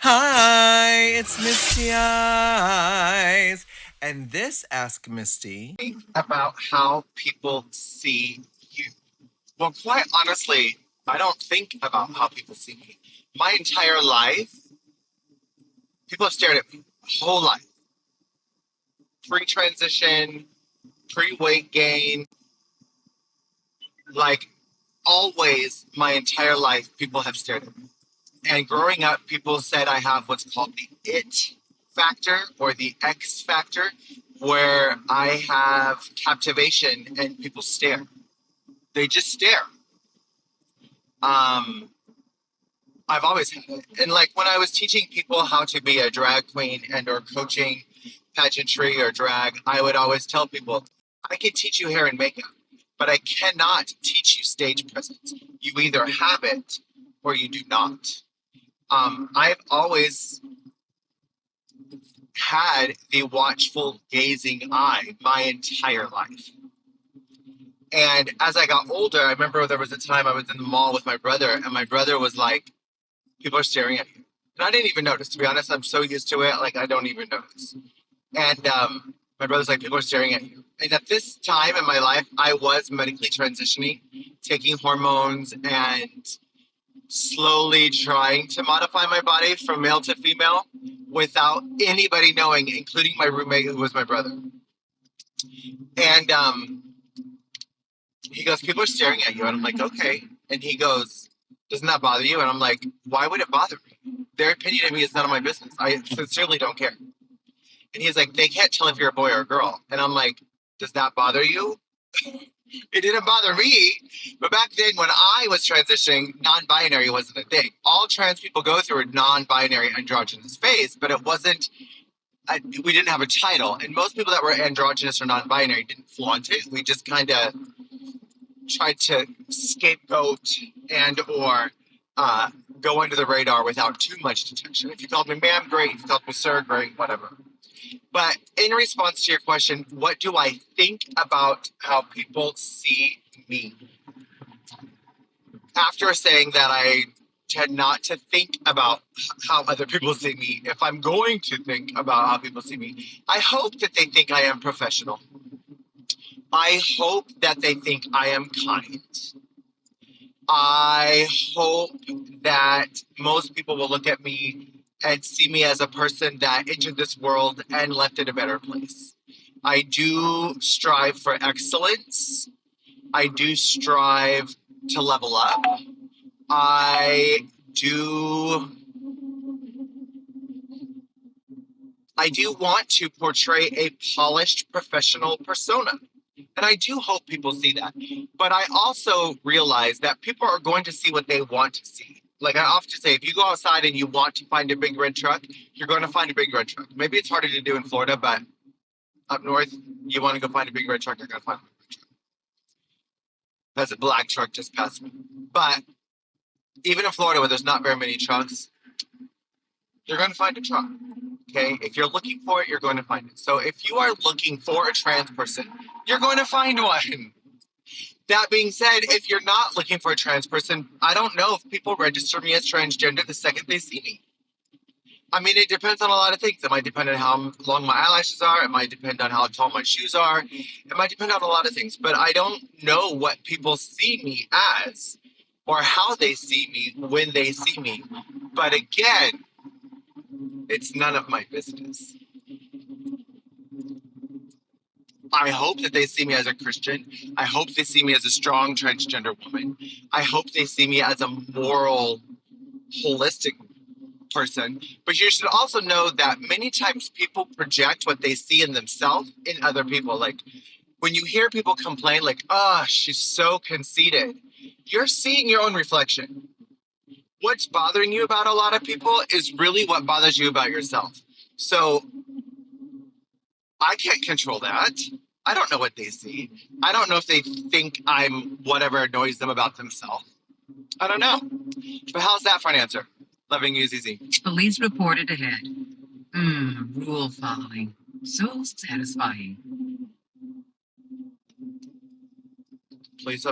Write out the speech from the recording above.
Hi, it's Misty Eyez. And this Ask Misty About how people see you. Well, quite honestly, I don't think about how people see me. My entire life, people have stared at me whole life. Pre-transition, pre-weight gain, like always, my entire life, people have stared at me. And growing up, people said I have what's called the it factor or the X factor, where I have captivation and people stare. They just stare. Um, I've always had it. And like when I was teaching people how to be a drag queen and or coaching pageantry or drag, I would always tell people, I can teach you hair and makeup, but I cannot teach you stage presence. You either have it or you do not. I've always had the watchful gazing eye my entire life. And as I got older, I remember there was a time I was in the mall with my brother, and my brother was like, people are staring at you. And I didn't even notice, to be honest. I'm so used to it, like I don't even notice. And my brother's like, people are staring at you. And at this time in my life, I was medically transitioning, taking hormones and slowly trying to modify my body from male to female without anybody knowing, including my roommate who was my brother. And he goes, people are staring at you. And I'm like, okay. And he goes, doesn't that bother you? And I'm like, why would it bother me? Their opinion of me is none of my business. I sincerely don't care. And he's like, they can't tell if you're a boy or a girl. And I'm like, does that bother you? It didn't bother me. But back then, when I was transitioning, non-binary wasn't a thing. All trans people go through a non-binary androgynous phase, but it wasn't, we didn't have a title. And most people that were androgynous or non-binary didn't flaunt it. We just kind of tried to scapegoat and or go under the radar without too much detection. If you called me ma'am, great. If you called me sir, great, whatever. But in response to your question, what do I think about how people see me? After saying that I tend not to think about how other people see me, if I'm going to think about how people see me, I hope that they think I am professional. I hope that they think I am kind. I hope that most people will look at me and see me as a person that entered this world and left it a better place. I do strive for excellence. I do strive to level up. I do want to portray a polished professional persona. And I do hope people see that. But I also realize that people are going to see what they want to see. Like I often say, if you go outside and you want to find a big red truck, you're going to find a big red truck. Maybe it's harder to do in Florida, but up north, you want to go find a big red truck, you're going to find a big red truck. That's a black truck just passed me. But even in Florida, where there's not very many trucks, you're going to find a truck. Okay, if you're looking for it, you're going to find it. So if you are looking for a trans person, you're going to find one. That being said, if you're not looking for a trans person, I don't know if people register me as transgender the second they see me. I mean, it depends on a lot of things. It might depend on how long my eyelashes are. It might depend on how tall my shoes are. It might depend on a lot of things. But I don't know what people see me as or how they see me when they see me. But again, it's none of my business. I hope that they see me as a Christian. I hope they see me as a strong transgender woman. I hope they see me as a moral, holistic person. But you should also know that many times people project what they see in themselves in other people. Like when you hear people complain, like, oh, she's so conceited, you're seeing your own reflection. What's bothering you about a lot of people is really what bothers you about yourself. So I can't control that. I don't know what they see. I don't know if they think I'm whatever annoys them about themselves. I don't know. But how's that for an answer? Loving you is easy. Police reported ahead. Rule following. So satisfying. Please